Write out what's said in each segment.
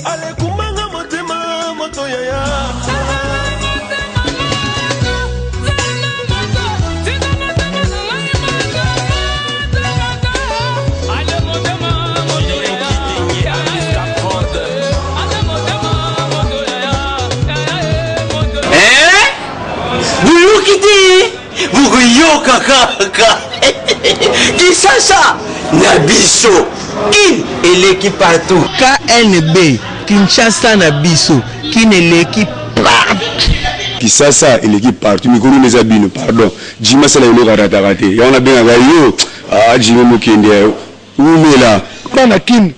Ale kumanga motema moto yaya. Buguyoka kaka. Kisasa Nabiso Kin eleki partout. KNB Kinshasa Nabiso Kin eleki partout. Kisasa eleki partout. Mikolo les abino pardon. Jima sala ilo karata kate. Ya ona benga gayo. Ah jima mukende. Umela. Bana kin.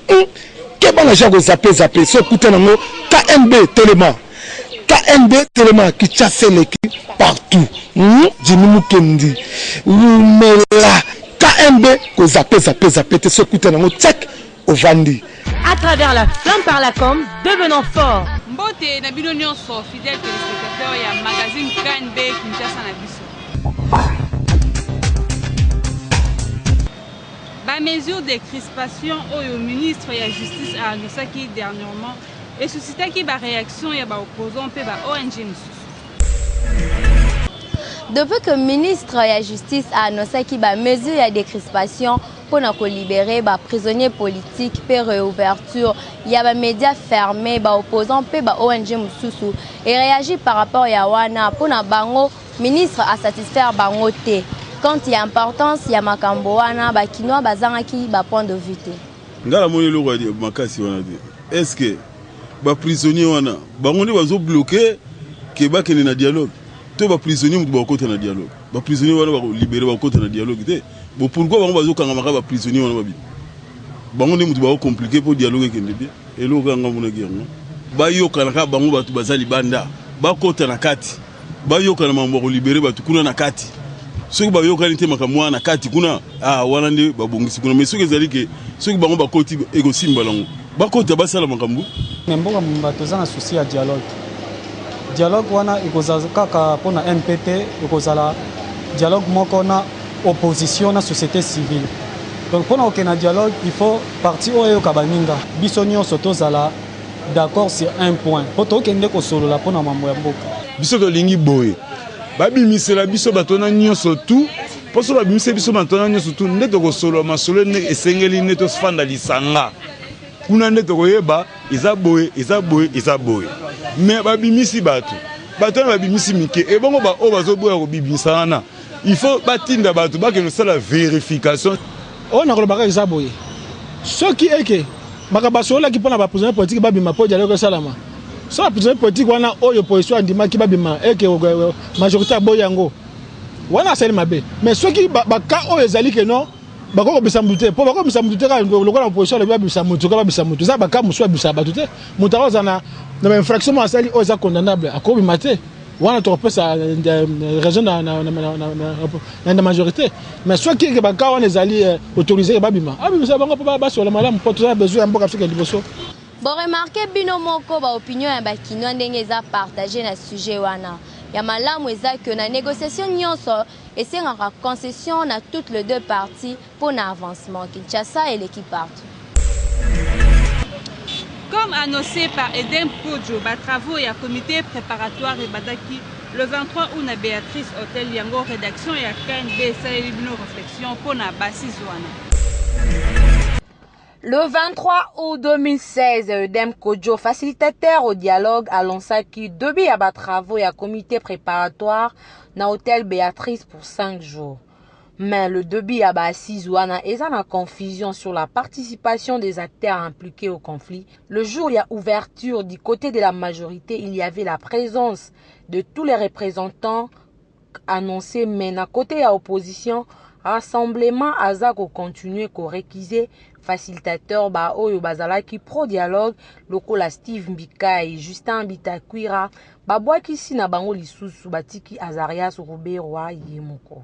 Ke bana jago zappé so kuta nango KNB Telema. KNB Telema Kinshasa eleki partout. Jimi mukendi. Umela. KNB ko zappé te so kuta nango check au Vandi. À travers la flamme par la com, devenons forts. Mbote na bino nyonso fidèle téléspectateur ya magazine KNB Kinshasa na biso. Ba mesure de crispation au ministre ya justice a annoncé dernièrement et suscité qui ba réaction ya ba opposants pe ba ONG mususu. Depuis que le ministre de la Justice a annoncé qu'il y a mesure de crispation pour libérer les prisonniers politiques, pour réouverture, il y a des médias fermés, des opposants, des ONG Moussoussou, et réagit par rapport à Yawana pour le ministre à satisfaire Bangote. Quand il y a importance, il y a Makamboana, Bakinoa, Bazanaki, point de vue. Est-ce que les prisonniers sont bloqués et qu'ils sont dialogue? Tous les prisonniers sont côté dans dialogue. Les prisonniers sont libérés côté dans dialogue. Pourquoi on va dire que les prisonniers sont compliqués pour dialoguer avec les et là on va dire ba yo kanaka bango batu bazali banda ba kota na kati ba yo kana mambo libéré batu kuna na kati soki ba yo kanite makamwa na kati kuna wana ndi babongisi kuna mais soki ezali ke soki bango ba koti ego simbalango ba kota basala makambo membo bato za na souci ya dialogue. Dialogue wana ikozala kaka pona MPT ikozala dialogue moko na opposition na société civile. Donc pona okena dialogue il faut parti oyo kabaninga biso nyonso tozala d'accord sur un point. Poto okende ko solo la pona mambo ya mboka. Biso to lingi boye. Babimisela biso batona nyonso tout. Poso babimise biso batona nyonso tout ndeto ko solo masolo ne esengeli neto fanda lisanga. Kuna ndeto ko yeba izaboye. Mais babimisi batu na babimisi mike et bongo ba o bazoboya ko bibisana il faut batinda batu ba que nous la vérification on a kolobaka izaboye soki eke makabasola ki pona ba prisonnier politique babima po dialogue salama so ba prisonnier politique wana oyo position andima ki babima eke majorité boyango wana sali mabe mais soki ba ka oyo ezali ke non bako bisamute po bako bisamute ka lokola position le bisamutu ka bisamutu za baka muswa bisabatu mutaro zana na infraction asali oza condamnable akobi maté wana to pesa raison na majorité mais soit qui baka wana ezali autorisé babima abimisa bango ba sur la malamu po to besoin ya mboka Afrika liboso. Bon remarquez bino moko ba opinion ya bakino ndenge eza partager na sujet wana ya malamu eza que na négociation nyonso esengaka concession na toutes les deux parties pour un avancement Kinshasa et l'équipe partout. Comme annoncé par Edem Kodjo, travaux et comité préparatoire et Badaki, le 23 août, na Béatrice Hôtel Yango, rédaction et KNB, Salibino Réflexion pour na Bassi Zouana. Le 23 août 2016, Edem Kodjo, facilitateur au dialogue, annonça qu'il devait avoir travaux et comité préparatoire na Hôtel Béatrice pour 5 jours. Mais le débit à Basizouana est en confusion sur la participation des acteurs impliqués au conflit. Le jour où il y a ouverture du côté de la majorité, il y avait la présence de tous les représentants annoncés, mais à côté de l'opposition, rassemblement Azako continué qu'on réquisait facilitateur Oyo Bazalaki pro dialogue lokola Steve Mbika et Justin Bitakwira babwaki sina bango lisusu batiki Azarias Roberwa Yemoko.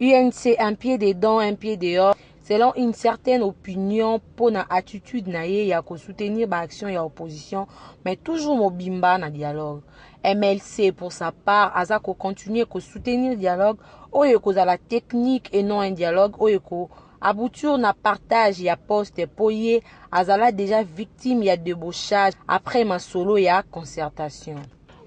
UNC un pied dedans, un pied dehors, selon une certaine opinion pour na attitude naie ya ko soutenir ba action ya opposition, mais toujours mobimba na dialogue. MLC pour sa part azako continuer ko soutenir dialogue oyo ko za la technique et non un dialogue oyo ko aboutir na partage ya poste poye azala déjà victime ya débauchage après masolo ya concertation.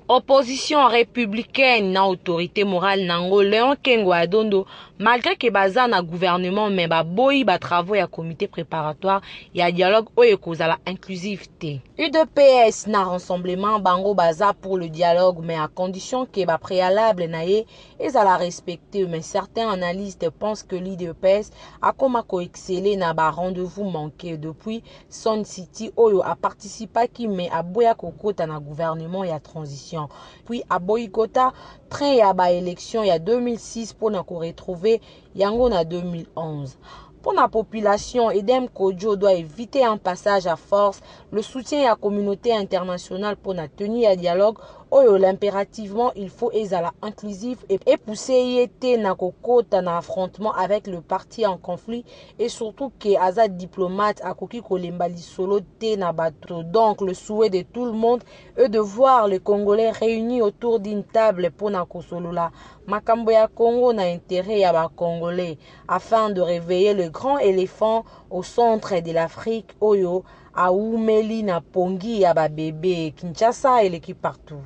Opposition républicaine na autorité morale nango Léon Kengo Adondo malgré que baza na gouvernement mais ba boyi ba travaux ya comité préparatoire ya dialogue oyo kozala inclusivité. UDPS na rassemblement bango baza pour le dialogue mais à condition que ba préalable na ye ezala respecté mais certains analystes pensent que l'UDPS a comme ko exceller na ba rendez-vous manqué depuis Sun City oyo a participé qui mais a boya kokota na gouvernement ya transition. Puis à boycota train ya ba élection ya 2006 pour na ko retrouver yango na 2011. Pour la population, Edem Kodjo doit éviter un passage à force, le soutien à la communauté internationale pour la tenue à dialogue, oyo l'impérativement il faut ezala inclusif et pousser yete na kokota na affrontement avec le parti en conflit et surtout que azad diplomate akoki kolemba lisolo te na bato. Donc le souhait de tout le monde est de voir les Congolais réunis autour d'une table pour na kosolola makambo ya Congo na intérêt ya ba Congolais afin de réveiller le grand éléphant au centre de l'Afrique oyo aoumeli na pongi ya ba bébé. Kinshasa et l'équipe partout.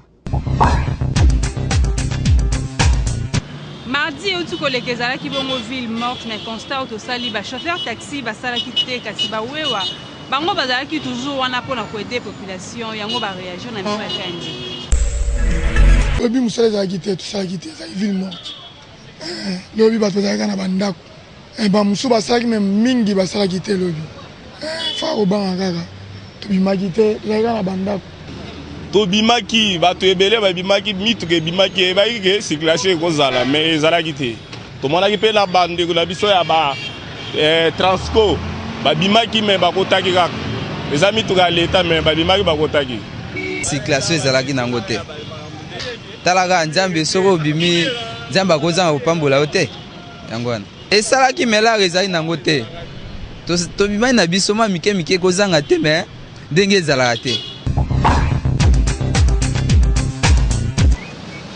Mardi au koleke ezalaki bongo ville morte mais constat autosali ba chauffeur taxi basalaki te kasi bawewa bango bazalaki toujours wana pona ko aider population yango ba réagir na mwa kandi. Obi musala ezalaki te tosalaki te ezalaki ville morte. Lobi bato bazalaki na bandako. Ba musu basalaki même mingi basalaki te lobi. Fa obanga kaka tobimaki te ezalaki na bandako. Tobimaki bato ebele babimaki mituke ebimaki ebaki ke circulation ekozala mais ezalaki te tomonaki mpe na bandeko na biso ya ba transco babimaki me bakotaki kaka eza mituka ya leta me babimaki bakotaki circulation ezalaki nango te talaka nzambe soko obimi nzambe akozanga kopambola yo te yango wana esalaki melare ezalaki nango te tobimaki na biso mwa mike mike ekozanga te me ndenge ezalaka te.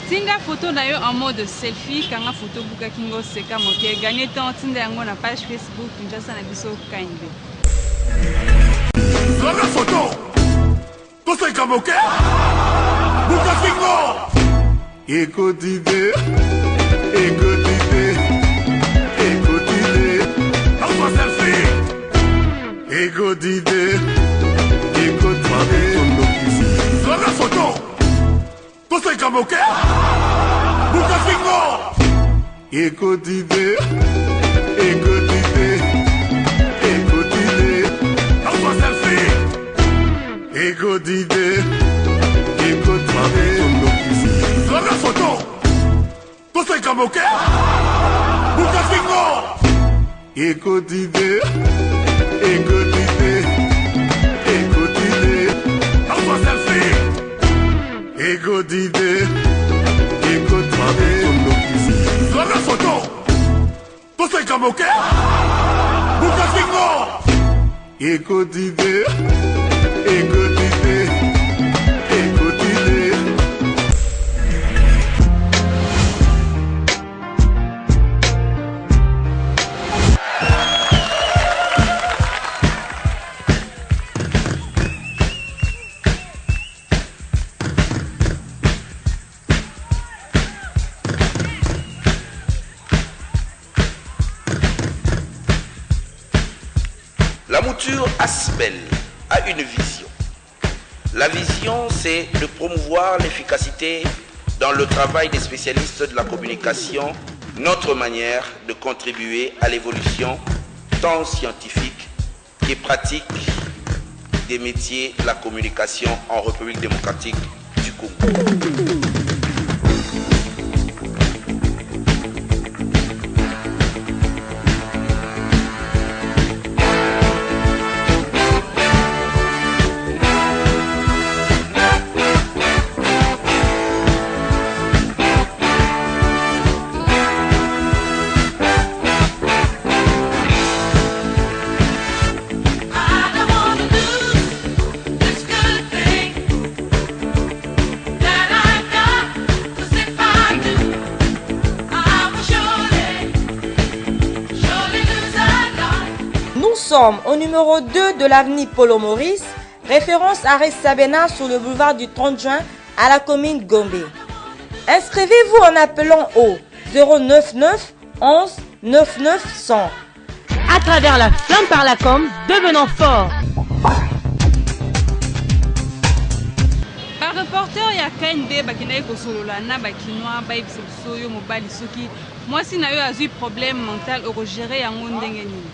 Tinga photo d'ailleurs en mode selfie, kanga photo buka kingo seka moke gagné temps tinda yango na page Facebook Kinshasa na biso KNB. La photo. To seka moke. Buka kingo. Écoutez. En selfie. Écoutez. La photo. To seka moke. Écoutez, en selfie. Écoutez, la photo. Tout c'est comme ok. Écoutez, en selfie. Écoutez. La photo. Tout c'est comme ok. Écoutez. La mouture Asbel a une vision. La vision, c'est de promouvoir l'efficacité dans le travail des spécialistes de la communication, notre manière de contribuer à l'évolution tant scientifique et pratique des métiers de la communication en République démocratique du Congo. That I got sommes au numéro 2 de l'avenue Polo Maurice, référence à Sabena sur le boulevard du 30 juin à la commune Gombe. Inscrivez-vous en appelant au 099 11 99 100. À travers la flamme par la com, devenons forts. Par reporter ya KNB bakina ko solola na bakinoa ba ibiso yo mobali soki mwasi na yo azui problème mental au gérer yango ndenge nini.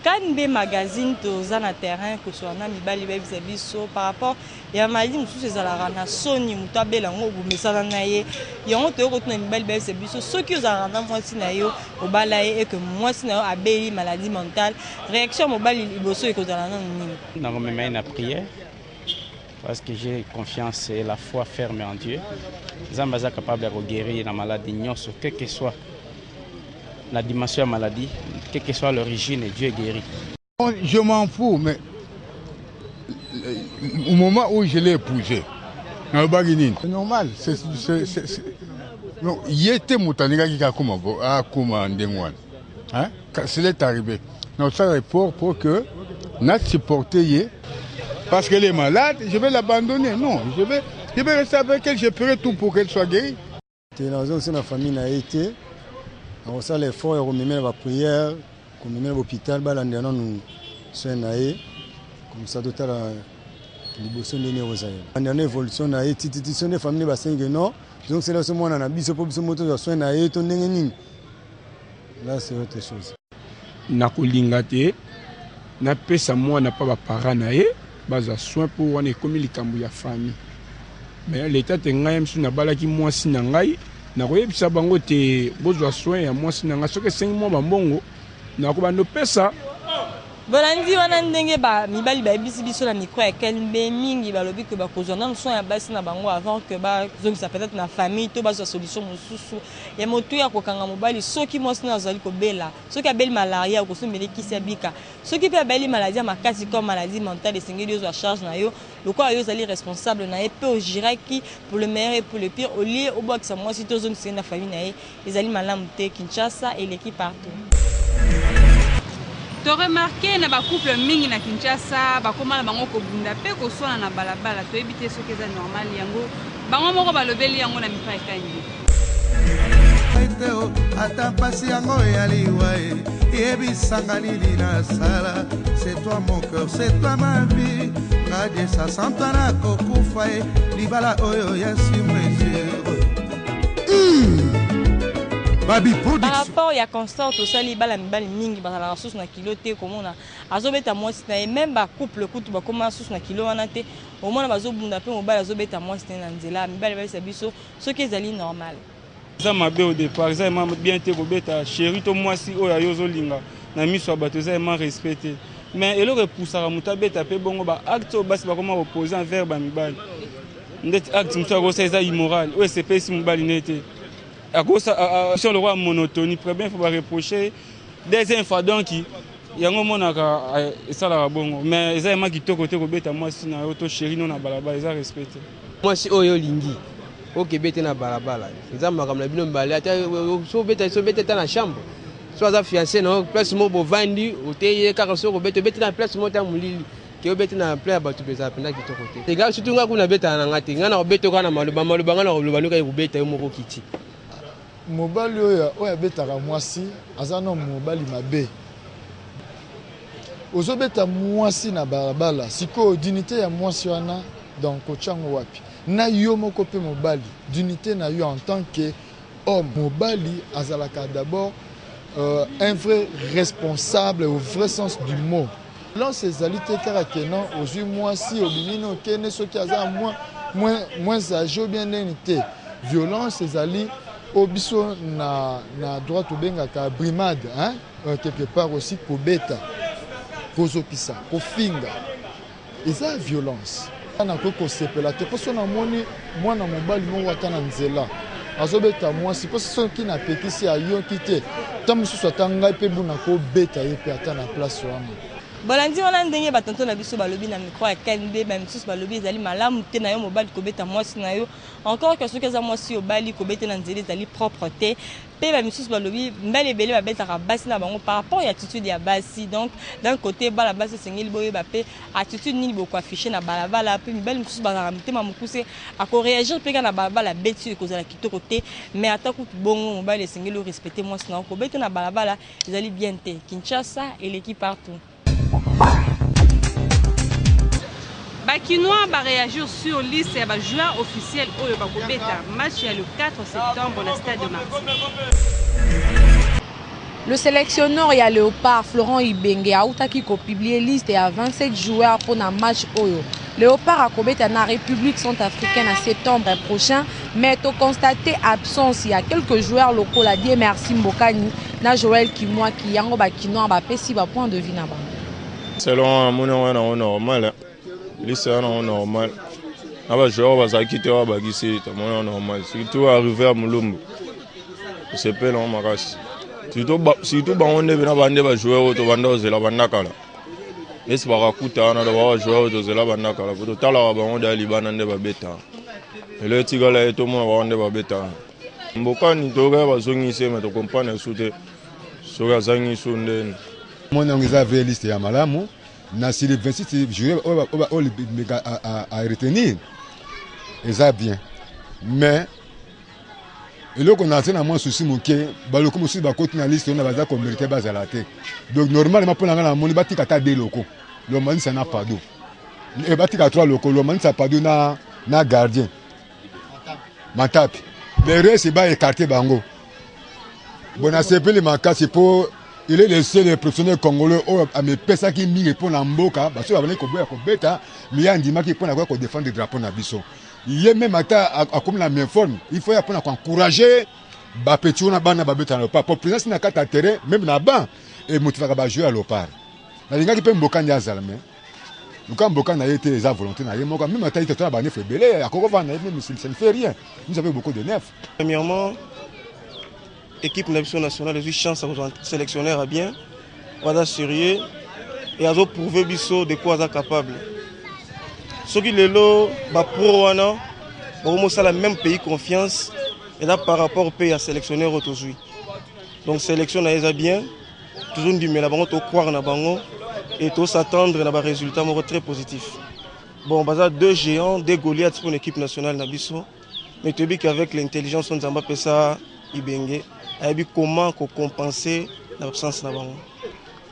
KNB magazine toza na terrain ko so na mibali ba biso par rapport ya mali mususu ezalaka na soni mutu abela ngo bomesana na ye yango toyoko tuna mibali ba biso soki ozalaka na mwasi na yo obala ye et que mwasi na yo abeli maladie mentale réaction mobali liboso ekozala na nini. Na rememai na prière parce que j'ai confiance et la foi ferme en Dieu. Nzambe aza capable de guérir la maladie nyonso quel que soit la dimension de la maladie, quelle que soit l'origine, Dieu guérit. Je m'en fous, mais au moment où je l'ai épousé, c'est normal. Il était moutanika qui a commandé. C'est arrivé. Donc ça est pour que nous supportions. Parce qu'elle est malade, je vais l'abandonner. Non, je vais rester avec elle, je ferai tout pour qu'elle soit guérie. C'est la famille a été. On a l'effort, on met la prière, on met l'hôpital, nous sommes comme ça, tout à l'heure, on a une évolution, on a une famille, non. Donc c'est là que on a bis pour moto soin na yeto ndenge là c'est autre chose. Na kolingate na pesa moi na pas ba parents na ye baza soin pour wana komi likambo ya famille. Mais l'état tenga msu na balaki moi sina ngai na koyebisa bango te bozwa soin ya moi sina ngai soki 5 mois bambongo na ko bando pesa. Bolandi wana ndenge ba mibali ba bisi biso na micro ya KNB mingi balobi que ba kozona soin ya basi na bango avant que ba zongisa peut-être na famille to bazwa solution mosusu ya moto ya kokanga mobali soki mwasi na azali kobela soki abeli malaria ko sombele kisi bika soki pe abeli maladie makasi comme maladie mentale esengeli yo charge na yo lokwa yo zali responsable na ye pe o giraki pour le meilleur et pour le pire au lieu au box moi si to zone c'est na famille na ye ezali malamu te Kinshasa et l'équipe partout. Tu as remarqué na ba couple mingi na Kinshasa bakoma na bango ko bunda pe ko sona na balabala to ebite soki eza normal yango bango moko balobeli yango na mifa ekangi ata pasi yango yaliwa yebi sangalili na sala c'est toi mon cœur c'est toi ma vie ngade sa santana kokufa libala oyo yasimwezero Par rapport à Constant, tout ça, les balles mingi, la ressource na kilo te comme on a azobeta moi c'est même ba couple couple ba comment ressource na kilo wana te au moins bazo bunda pe mobile azobeta moi c'est na nzela mibale ba biso ce qui est normal. Ça m'a bien au départ, ça m'a bien été beta chéri to moi si o ya yozo linga na miso bato ça m'a respecté mais elle aurait poussé à muta beta pe bongo ba acte basi ba comment opposer envers ba mibale ndet acte muta ko ça immoral ouais c'est pas si mobile n'était à cause sur le roi monotonie très bien faut pas reprocher des infadons qui yango monaka ça la bongo mais ça m'a qui to côté ko beta moi si na auto chéri non na balaba ça respecté moi si oyo lingi OK beta na balabala ça m'a comme la bino mbala so beta na chambre so za fiancé non place mo bo vandi oteye kaka so ko beta na place mo ta mulili ke beta na place ba tu beza penda ki to côté les gars surtout nga kuna beta na ngati nga na beta kana maluba nga na luba nuka ku beta yo moko kiti mobali oyo abetaka mwasi aza no mobali mabe ozobeta mwasi na balabala sikoyo dignité ya mwasi wana donc kochango wapi na yo moko pe mobali dignité na yo en tant que homme mobali azalaka d'abord un vrai responsable au vrai sens du mot violence ezali te kaka kenan ozwi mwasi obimini okende soki aza moins âgé ou bien neni te violence ezali obiso na droite obengaka brimade hein quelque part aussi kobeta kozopisa kofinga eza violence ana ko kosepela te poso na moni mwana mobali mo wata na nzela azobeta mwasi poso soki na pekisi ayoki te ta mosusu ata ngai pe buna kobeta ye pe ata na place wana bolandi wana ndenge batonto na biso balobi na micro ya KNB ba misusu balobi ezali malamu te na yo mobali kobeta mwasi na yo encore que soki eza mwasi obali kobeta na nzela ezali propre te pe ba misusu balobi mbala ebele babetaka basi na bango par rapport ya attitude ya basi. Donc d'un côté bala basi esengeli boyeba pe attitude nini bokoaffiche na balabala pe mibali misusu bazalaka mitema mokuse akoréagir mpe kaka na balabala beti ekozala kitoko te mais ata kutu bongo mobali esengeli orespecte mwasi na yo kobeta na balabala ezali bien te. Kinshasa eleki partout. Bakinois va réagir sur liste et va jouer officiel au Yobakobeta. Match le 4 septembre au stade de Marseille. Le sélectionneur et Léopard Florent Ibenge a outaki ko publier liste à 27 joueurs pour un match Oyo. Léopard a kobeta na République centrafricaine en septembre prochain, mais to constaté absence il y a quelques joueurs locaux la dit merci Mbokani na Joël Kimwa qui yango bakinois ba pesi ba point de vue na ba. Selon mon normal. Liste normal. Aba joueur va s'acquitter wa bagisi ta mon normal. Surtout arriver à Mulumbu. C'est pas long makas. Surtout bangonde bina bande ba joueur to banda ozela bandakala. Esi bakakuta na ba joueur to ozela bandakala. Pour tala bangonde alibana nde ba beta. Le tigala eto mo bangonde ba beta. Mbokani to ga ba zongise mais to comprendre soute. Soga zangi sunde. Mon ongiza ve liste ya malamu. Na si les 26 joueurs à retenir, et ça bien. Mais, et là qu'on a fait un souci, le commissaire va continuer la liste, on a besoin qu'on mérite base à la tête. Donc normalement pour la monnaie, bâti qu'à des locaux. Le monde ça n'a pas d'eau. Et bâti qu'à 3 locaux, le monde ça pas d'eau na gardien. Matapi. Les restes c'est bas écarté bango. Bon à ce les manquants c'est pour il est le seul professionnel congolais à me pesa qui mi répond en mboka parce que va venir ko boya ko beta mi andima qui pour ko défendre le drapeau na biso. Il est même à comme la même forme, il faut apprendre à encourager ba petit na bana ba beta na pas pour présence na kata terrain même na ban et motiver ba jouer à l'opar. Na linga qui peut mboka nya zalame. Nous quand mboka na été les volonté na yemoka même ata ita ba neuf belé à koko va na même ça ne fait rien. Nous avons beaucoup de neuf. Premièrement équipe nationale, j'ai eu chance à vous sélectionner à bien, on a sérieux et à vous prouver de quoi vous êtes capable. Ce qui est là, pour on a la même pays confiance et là par rapport au pays à sélectionner aujourd'hui. Donc sélection à bien, toujours du mais là on croire na bango et tout s'attendre à un résultat très positif. Bon, bah deux géants, deux Goliaths pour l'équipe nationale nabiso, mais tu dis qu'avec l'intelligence on zamba pesa Ibenge. Et comment compenser l'absence de Bango.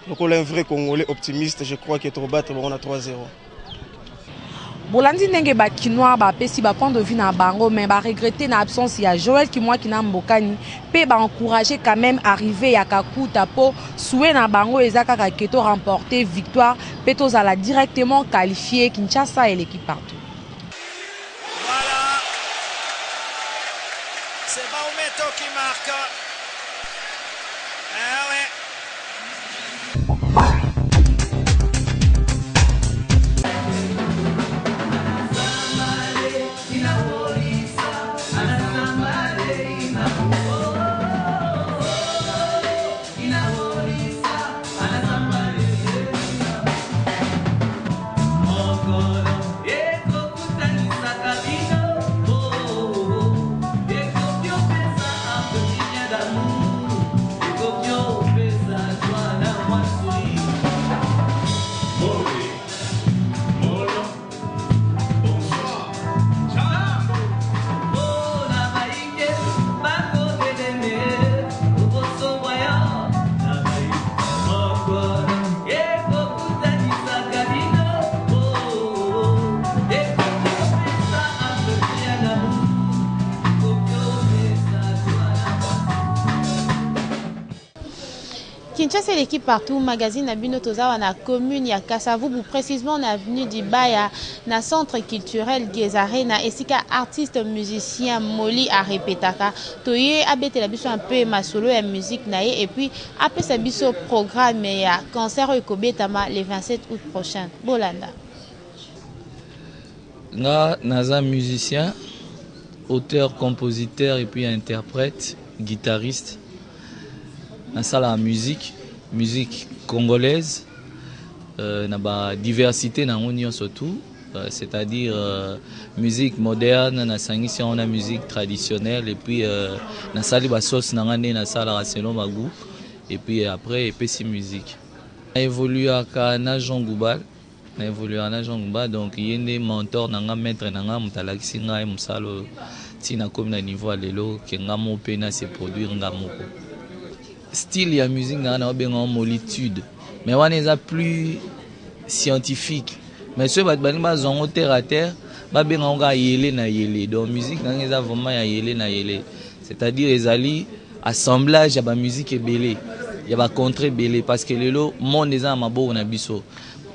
Donc on est un vrai Congolais optimiste, je crois qu'il est trop battre, on a 3-0. Bolandi ndenge bakinois ba pesi ba point de vue na bango mais ba regretter na absence ya Joël Kimwa ki na Mbokani pe ba encourager quand même arriver ya Kakuta po soué na bango ezaka ka keto remporter victoire pe tozala directement qualifié Kinshasa et l'équipe partout. Voilà. C'est Baumeto qui marque. Kinshasa l'équipe partout, magazine Abino Tozawa na commune ya Kasavubu, précisément na avenue d'Ibaya, na centre culturel Gezarena, et si artiste musicien Moli a répétaka, toye abete la biso un peu ma solo et musique naie, et puis après sa biso programme ya concert Ekobetama le 27 août prochain. Bolanda. Nga naza musicien, auteur, compositeur et puis interprète, guitariste. Dans la musique congolaise, na diversité na ngoni surtout, c'est-à-dire musique moderne, na sangisi on a musique traditionnelle et puis na sali ba sauce na ngane na sala selon ma goût et puis après et puis si musique. On a évolué à Jean Goubal, donc il y a des mentors nanga maître nanga mutalakisi ngai musalo tina comme na niveau à lelo ke ngamo pena se produire ngamoko. Style ya musique na benga molitude mais on est plus scientifique mais ceux qui sont terre à terre ba benga nga yele na yele donc musique na ngeza vraiment ya yele na yele c'est-à-dire ezali assemblage ya ba musique ebele ya ba contre belé parce que lelo monde des en mabo na biso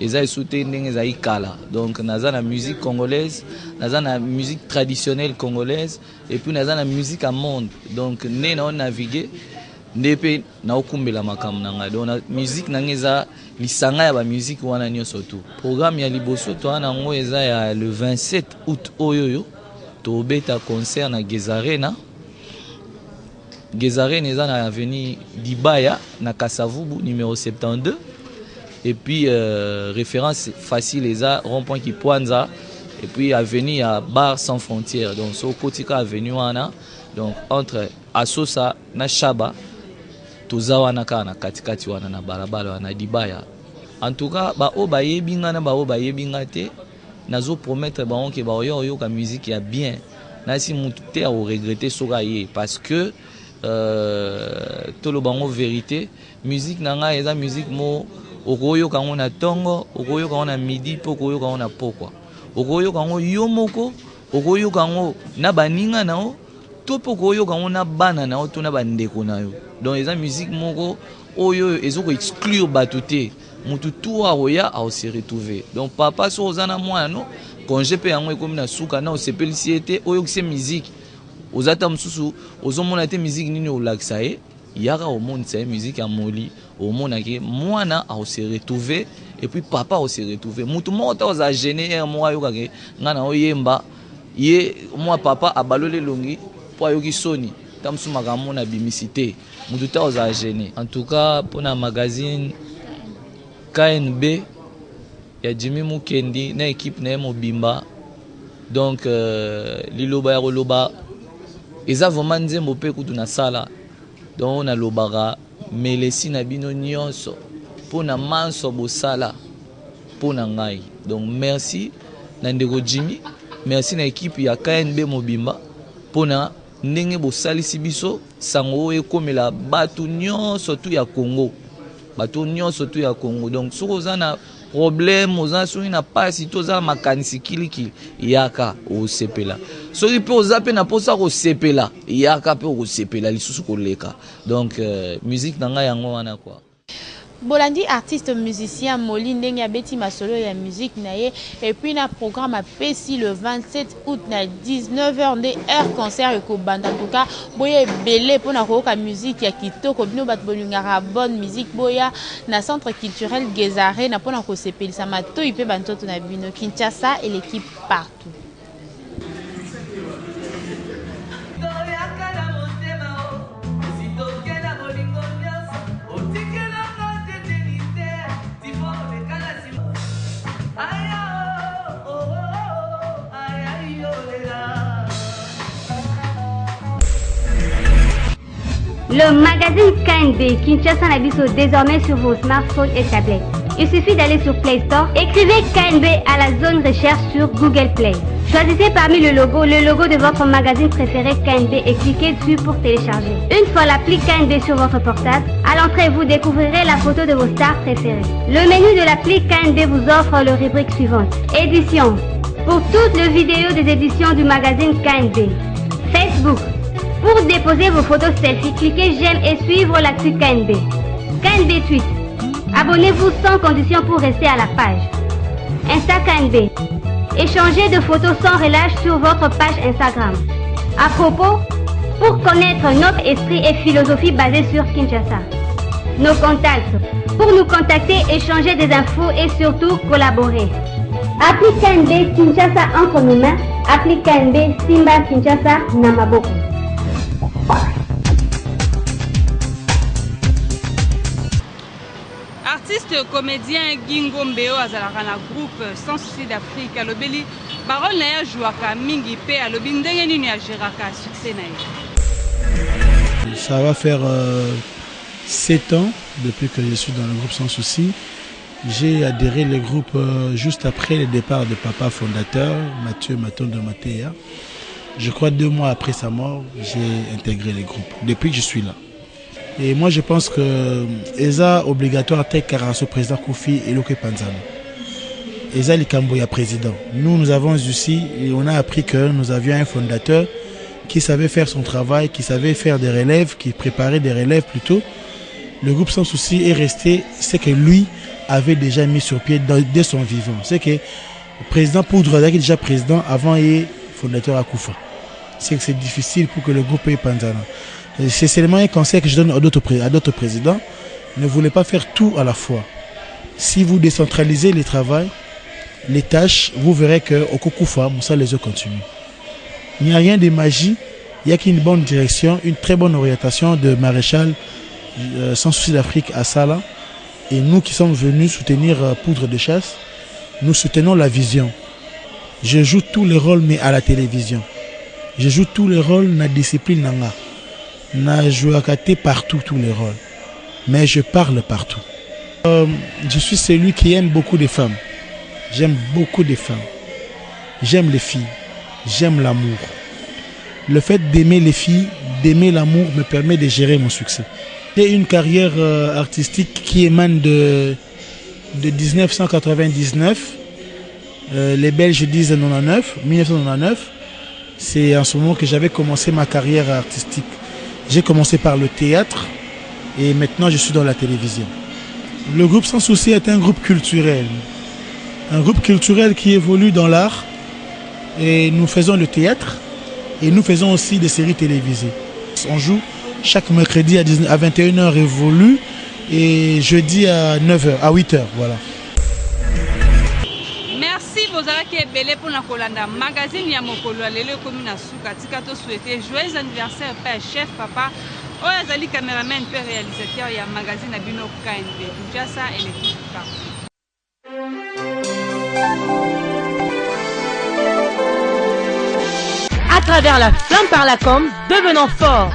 eza soutenu ndenge za ikala donc naza na musique congolaise naza na musique traditionnelle congolaise et puis naza na musique à monde donc né na naviguer ndepe na okumbela makamu nanga donc na musique nangeza lisanga ya ba musique wana nyo surtout programme ya liboso to ana ngo eza ya le 27 août oyoyo to beta concert na Gezarena eza na avenue Dibaya na Kasavubu numéro 72 et puis référence facile eza rond-point qui Poanza et puis avenue à Bar sans frontières donc so kotika avenue wana donc entre Asosa na Shaba tozawana kana katikati wana na barabara wana Dibaya en tout cas ba o ba yebinga na ba o ba yebinga te nazo promettre ba on ke ba yo ka musique ya bien na si mutu te a regretter soka ye parce que tolo bango vérité musique nanga eza musique mo okoyo kango na tongo okoyo kango na midi po okoyo kango na pokwa okoyo kango yo moko okoyo kango na baninga nao to po okoyo kango na bana nao to na bandeko na yo donc eza musique moko oyo ezoko exclure batuté mutu tuwa oya a se retrouver donc papa so ozana mwana no congé pe yango ekomi na suka na osepelisi ete oyo kise musique ozata msusu ozomona te musique nini olakisa ye yaka omonisa ye musique ya moli omonaki mwana a se retrouver et puis papa a se retrouver mutu moko ta oza gêné moi ayokaki nga na oyemba ye moi papa abalole longi po ayoki soni ta msusu makambo na bimicité mutu ta oza gêné en tout cas pour na magazine KNB ya Jimmy Mukendi na équipe na mobimba donc liloba ya loba eza vraiment nzembo pe kutu na sala donc on a lobara melesi na bino nyonso pona manso bosala pona ngai donc merci na ndeko Jimmy merci na équipe ya KNB mobimba pona ndenge bosalisi biso sango ekomela batu nyonso tu ya Congo bato nyonso tu ya Congo donc soko ozana problème oza soki na pasi to ozala makanisi kilikili yaka osepela soki mpe oza mpe na mposa kosepela yaka mpe okosepela lisusu koleka donc musique na ngai yango wana kwa Bolandi artiste musicien Moli ndenge abeti masolo ya musique na ye et puis na programme a pesi le 27 août na 19h nde air concert eko banda en tout cas boye belé pona koka musique ya kitoko bino bat bolingara bonne musique boya na centre culturel Gezare na pona ko sepelisa matoi pe bantoto na bino Kinshasa et l'équipe partout. Le magazine KNB Kinshasa Nabiso désormais sur vos smartphones et tablettes. Il suffit d'aller sur Play Store, écrivez KNB à la zone recherche sur Google Play. Choisissez parmi le logo de votre magazine préféré KNB et cliquez dessus pour télécharger. Une fois l'appli KNB sur votre portable, à l'entrée vous découvrirez la photo de vos stars préférées. Le menu de l'appli KNB vous offre le rubrique suivante. Éditions. Pour toutes les vidéos des éditions du magazine KNB. Facebook. Pour déposer vos photos selfie, cliquez j'aime et suivre l'actu KNB. KNB Tweet. Abonnez-vous sans condition pour rester à la page. Insta KNB. Échangez de photos sans relâche sur votre page Instagram. À propos, pour connaître notre esprit et philosophie basée sur Kinshasa. Nos contacts. Pour nous contacter, échanger des infos et surtout collaborer. Appli KNB Kinshasa entre nos mains. Appli KNB Simba Kinshasa Namaboko. Artiste comédien Gingombe azalaka na groupe Sans Souci d'Afrique alobeli barole na ya jouaka mingi pe alobi ndenge nini ya géraka succès na ye. Ça va faire 7 ans depuis que je suis dans le groupe Sans Souci. J'ai adhéré le groupe juste après le départ de papa fondateur, Mathieu Matondo Matéa. Je crois 2 mois après sa mort, j'ai intégré le groupe, depuis que je suis là. Et moi je pense que Eza obligatoire tel Karaso président Koufi et Loke Panzano. Eza Likamboya président. Nous avons ici, et on a appris que nous avions un fondateur qui savait faire son travail, qui savait faire des relèves, qui préparait des relèves plutôt. Le groupe Sans Souci est resté ce que lui avait déjà mis sur pied dès son vivant. C'est que le président Poudre est déjà président avant et fondateur à Koufa. C'est que c'est difficile pour que le groupe ait Panzana. C'est seulement un conseil que je donne à d'autres présidents. Ne voulez pas faire tout à la fois. Si vous décentralisez les travaux, les tâches, vous verrez qu'au Koufa, ça les autres continuent. Il n'y a rien de magie. Il n'y a qu'une bonne direction, une très bonne orientation de maréchal Sans Souci d'Afrique à Sala. Et nous qui sommes venus soutenir Poudre de Chasse, nous soutenons la vision. Je joue tous les rôles, mais à la télévision. Je joue tous les rôles dans la discipline nanga. Na joué partout tous les rôles. Mais je parle partout. Je suis celui qui aime beaucoup de femmes. J'aime beaucoup de femmes. J'aime les filles. J'aime l'amour. Le fait d'aimer les filles, d'aimer l'amour me permet de gérer mon succès. J'ai une carrière artistique qui émane de 1999. Les Belges disent 1999. C'est en ce moment que j'avais commencé ma carrière artistique. J'ai commencé par le théâtre et maintenant je suis dans la télévision. Le groupe Sans Souci est un groupe culturel. Un groupe culturel qui évolue dans l'art. Et nous faisons le théâtre et nous faisons aussi des séries télévisées. On joue chaque mercredi à 21h évolue et jeudi à 9h, à 8h, voilà. Merci bozalaki ebele mpona kolanda magazine ya mokolo ya lelo ekomi na suka tika tosouhaite joyeux anniversaire père chef papa oyo azali cameraman mpe réalisateur ya magazine na bino KNB Kinshasa et l'équipe partout. À travers la flamme par la com, devenons forts.